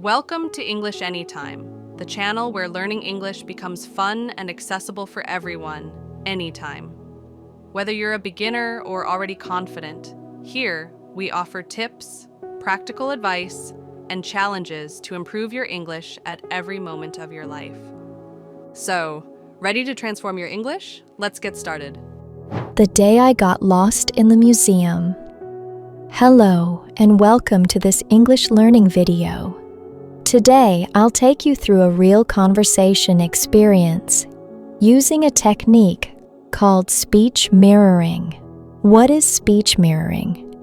Welcome to English Anytime, the channel where learning English becomes fun and accessible for everyone, anytime. Whether you're a beginner or already confident, here we offer tips, practical advice, and challenges to improve your English at every moment of your life. So, ready to transform your English? Let's get started. The day I got lost in the museum. Hello, and welcome to this English learning video. Today, I'll take you through a real conversation experience using a technique called speech mirroring. What is speech mirroring?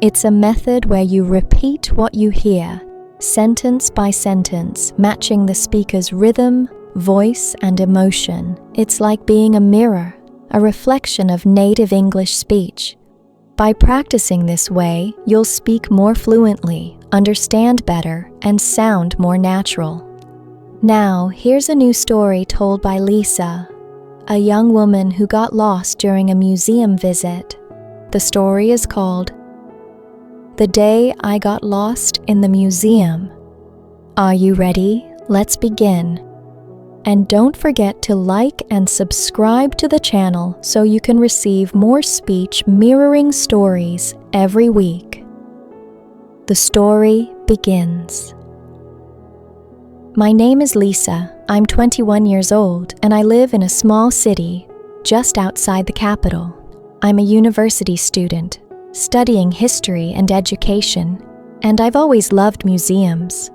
It's a method where you repeat what you hear, sentence by sentence, matching the speaker's rhythm, voice, and emotion. It's like being a mirror, a reflection of native English speech. By practicing this way, you'll speak more fluently, understand better, and sound more natural. Now, here's a new story told by Lisa, a young woman who got lost during a museum visit. The story is called The Day I Got Lost in the Museum. Are you ready? Let's begin. And don't forget to like and subscribe to the channel so you can receive more speech mirroring stories every week. The story begins. My name is Lisa. I'm 21 years old and I live in a small city just outside the capital. I'm a university student studying history and education, and I've always loved museums.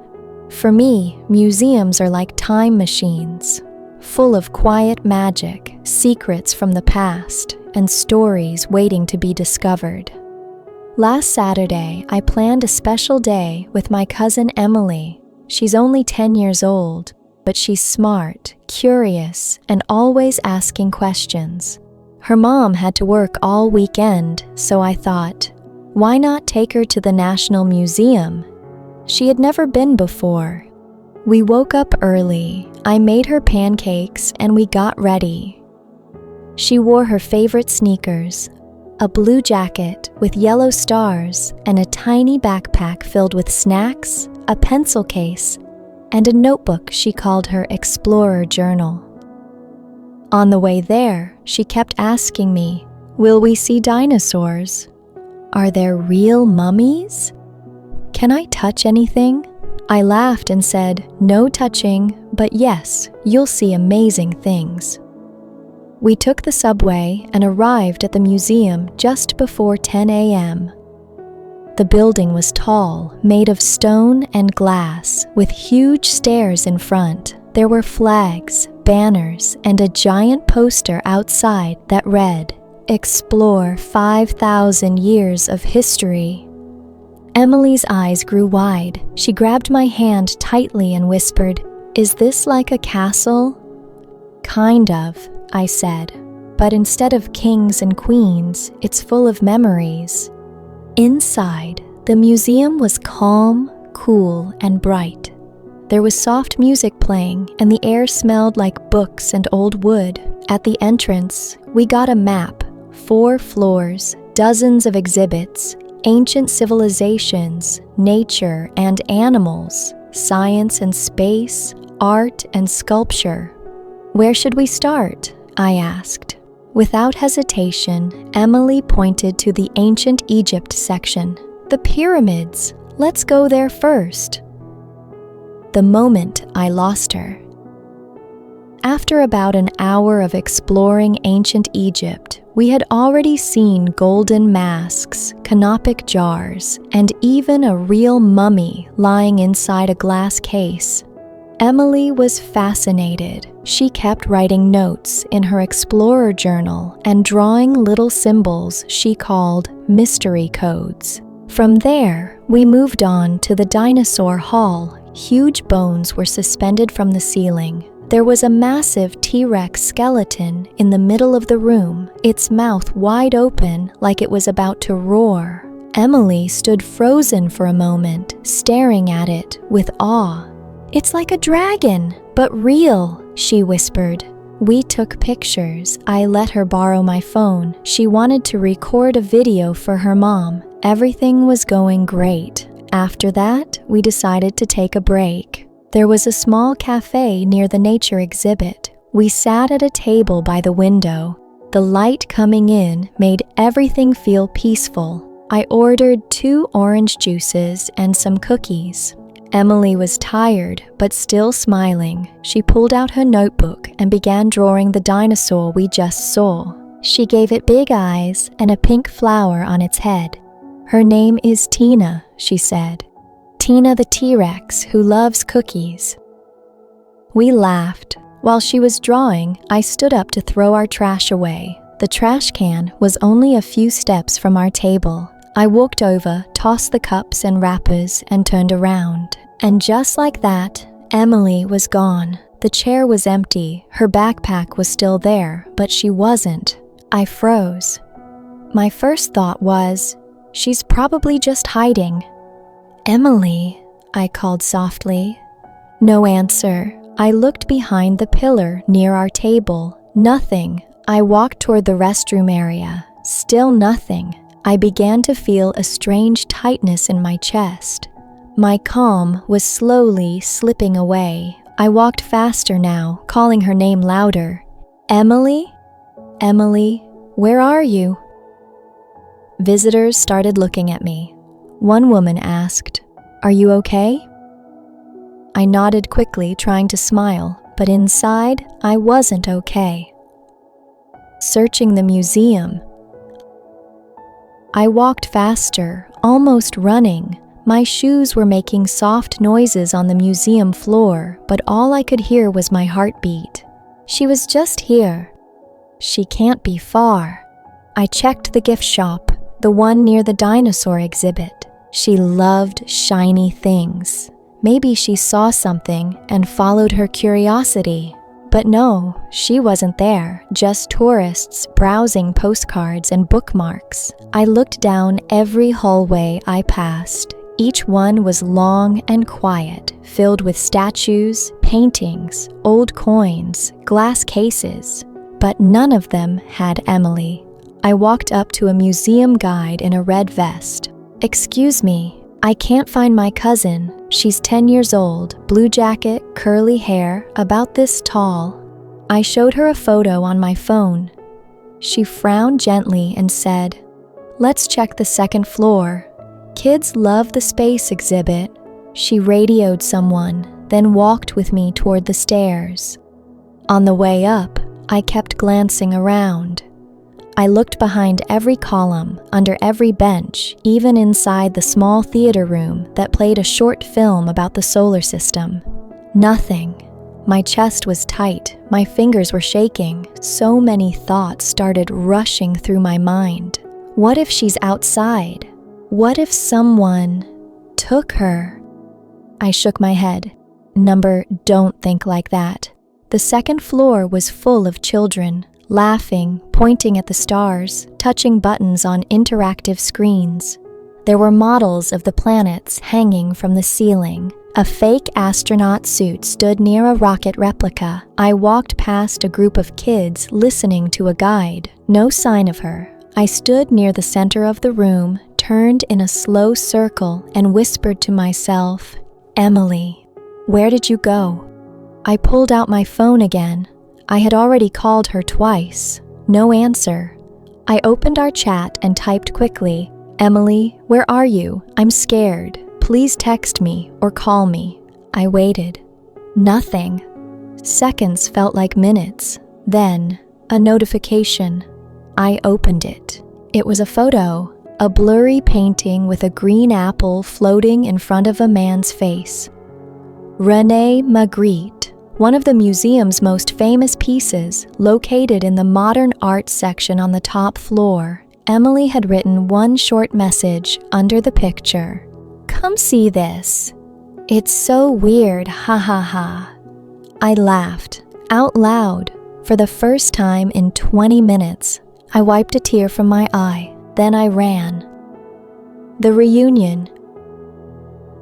For me, museums are like time machines, full of quiet magic, secrets from the past, and stories waiting to be discovered. Last Saturday, I planned a special day with my cousin Emily. She's only 10 years old, but she's smart, curious, and always asking questions. Her mom had to work all weekend, so I thought, why not take her to the National Museum? She had never been before. We woke up early, I made her pancakes, and we got ready. She wore her favorite sneakers, a blue jacket with yellow stars, and a tiny backpack filled with snacks, a pencil case, and a notebook she called her Explorer Journal. On the way there, she kept asking me, "Will we see dinosaurs? Are there real mummies? Can I touch anything?" I laughed and said, "No touching, but yes, you'll see amazing things." We took the subway and arrived at the museum just before 10 a.m. The building was tall, made of stone and glass, with huge stairs in front. There were flags, banners, and a giant poster outside that read, "Explore 5,000 years of history." Emily's eyes grew wide. She grabbed my hand tightly and whispered, "Is this like a castle?" "Kind of," I said, "but instead of kings and queens, it's full of memories." Inside, the museum was calm, cool, and bright. There was soft music playing, and the air smelled like books and old wood. At the entrance, we got a map, 4 floors, dozens of exhibits, ancient civilizations, nature and animals, science and space, art and sculpture. "Where should we start?" I asked. Without hesitation, Emily pointed to the ancient Egypt section. "The pyramids! Let's go there first." The moment I lost her. After about an hour of exploring ancient Egypt, we had already seen golden masks, canopic jars, and even a real mummy lying inside a glass case. Emily was fascinated. She kept writing notes in her Explorer Journal and drawing little symbols she called mystery codes. From there, we moved on to the dinosaur hall. Huge bones were suspended from the ceiling. There was a massive T-Rex skeleton in the middle of the room, its mouth wide open like it was about to roar. Emily stood frozen for a moment, staring at it with awe. "It's like a dragon, but real," she whispered. We took pictures. I let her borrow my phone. She wanted to record a video for her mom. Everything was going great. After that, we decided to take a break. There was a small cafe near the nature exhibit. We sat at a table by the window. The light coming in made everything feel peaceful. I ordered 2 orange juices and some cookies. Emily was tired, but still smiling. She pulled out her notebook and began drawing the dinosaur we just saw. She gave it big eyes and a pink flower on its head. "Her name is Tina," she said. "Tina the T-Rex who loves cookies." We laughed. While she was drawing, I stood up to throw our trash away. The trash can was only a few steps from our table. I walked over, tossed the cups and wrappers, and turned around. And just like that, Emily was gone. The chair was empty. Her backpack was still there, but she wasn't. I froze. My first thought was, she's probably just hiding. "Emily," I called softly. No answer. I looked behind the pillar near our table. Nothing. I walked toward the restroom area. Still nothing. I began to feel a strange tightness in my chest. My calm was slowly slipping away. I walked faster now, calling her name louder. "Emily? Emily, where are you?" Visitors started looking at me. One woman asked, "Are you okay?" I nodded quickly, trying to smile, but inside, I wasn't okay. Searching the museum. I walked faster, almost running. My shoes were making soft noises on the museum floor, but all I could hear was my heartbeat. She was just here. She can't be far. I checked the gift shop, the one near the dinosaur exhibit. She loved shiny things. Maybe she saw something and followed her curiosity. But no, she wasn't there, just tourists browsing postcards and bookmarks. I looked down every hallway I passed. Each one was long and quiet, filled with statues, paintings, old coins, glass cases. But none of them had Emily. I walked up to a museum guide in a red vest. "Excuse me, I can't find my cousin. She's 10 years old, blue jacket, curly hair, about this tall." I showed her a photo on my phone. She frowned gently and said, "Let's check the second floor. Kids love the space exhibit." She radioed someone, then walked with me toward the stairs. On the way up, I kept glancing around. I looked behind every column, under every bench, even inside the small theater room that played a short film about the solar system. Nothing. My chest was tight, my fingers were shaking. So many thoughts started rushing through my mind. What if she's outside? What if someone took her? I shook my head. Don't think like that. The second floor was full of children, laughing, pointing at the stars, touching buttons on interactive screens. There were models of the planets hanging from the ceiling. A fake astronaut suit stood near a rocket replica. I walked past a group of kids listening to a guide. No sign of her. I stood near the center of the room, turned in a slow circle, and whispered to myself, "Emily, where did you go?" I pulled out my phone again. I had already called her twice. No answer. I opened our chat and typed quickly, "Emily, where are you? I'm scared. Please text me or call me." I waited. Nothing. Seconds felt like minutes. Then, a notification. I opened it. It was a photo, a blurry painting with a green apple floating in front of a man's face. René Magritte, one of the museum's most famous pieces, located in the modern art section on the top floor. Emily had written one short message under the picture. "Come see this. It's so weird, ha ha ha." I laughed, out loud, for the first time in 20 minutes. I wiped a tear from my eye, then I ran. The reunion.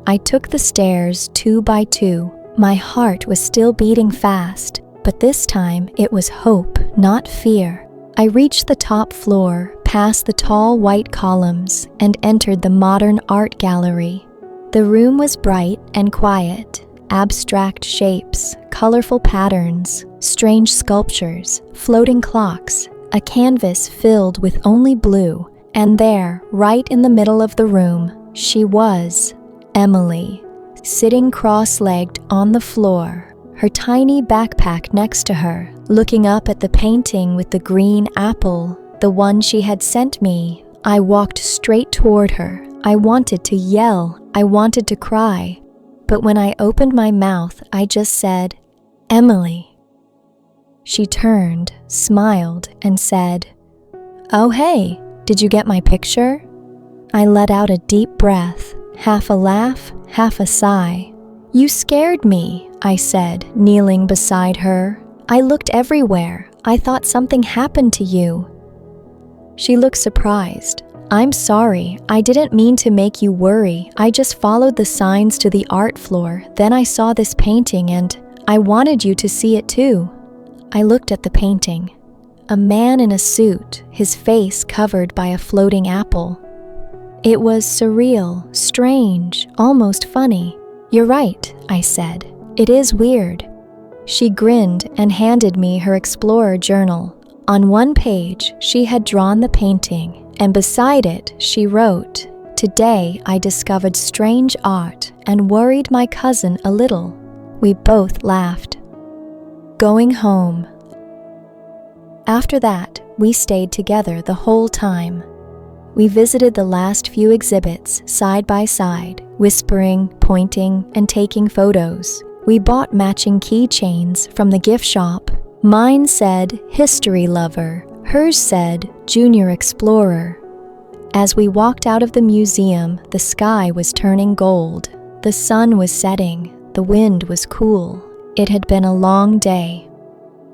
I took the stairs 2 by 2. My heart was still beating fast, but this time it was hope, not fear. I reached the top floor, past the tall white columns, and entered the modern art gallery. The room was bright and quiet. Abstract shapes, colorful patterns, strange sculptures, floating clocks, a canvas filled with only blue, and there, right in the middle of the room, she was, Emily, sitting cross-legged on the floor, her tiny backpack next to her, looking up at the painting with the green apple, the one she had sent me. I walked straight toward her. I wanted to yell. I wanted to cry. But when I opened my mouth, I just said, "Emily." She turned, smiled, and said, "Oh, hey, did you get my picture?" I let out a deep breath, half a laugh, half a sigh. "You scared me," I said, kneeling beside her. "I looked everywhere. I thought something happened to you." She looked surprised. "I'm sorry. I didn't mean to make you worry. I just followed the signs to the art floor. Then I saw this painting and I wanted you to see it too." I looked at the painting. A man in a suit, his face covered by a floating apple. It was surreal, strange, almost funny. "You're right," I said. "It is weird." She grinned and handed me her explorer journal. On one page, she had drawn the painting, and beside it, she wrote, "Today I discovered strange art and worried my cousin a little." We both laughed. Going home. After that, we stayed together the whole time. We visited the last few exhibits side by side, whispering, pointing, and taking photos. We bought matching keychains from the gift shop. Mine said History Lover. Hers said Junior Explorer. As we walked out of the museum, the sky was turning gold. The sun was setting. The wind was cool. It had been a long day.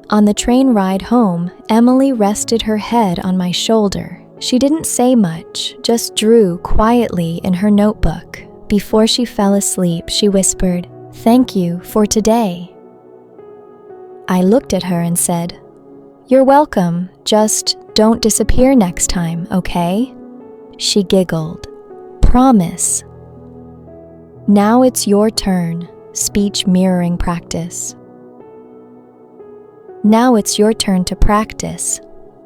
On the train ride home, Emily rested her head on my shoulder. She didn't say much, just drew quietly in her notebook. Before she fell asleep, she whispered, "Thank you for today." I looked at her and said, "You're welcome, just don't disappear next time, okay?" She giggled. "Promise." Now it's your turn. Speech mirroring practice. Now it's your turn to practice.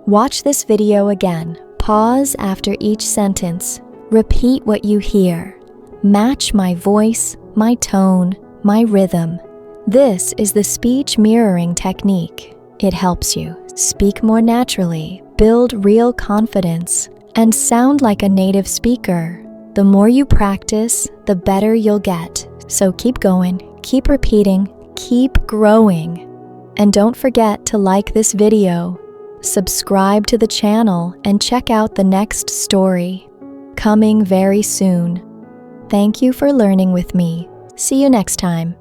Watch this video again. Pause after each sentence. Repeat what you hear. Match my voice, my tone, my rhythm. This is the speech mirroring technique. It helps you speak more naturally, build real confidence, and sound like a native speaker. The more you practice, the better you'll get. So keep going, keep repeating, keep growing. And don't forget to like this video, subscribe to the channel, and check out the next story, coming very soon. Thank you for learning with me. See you next time.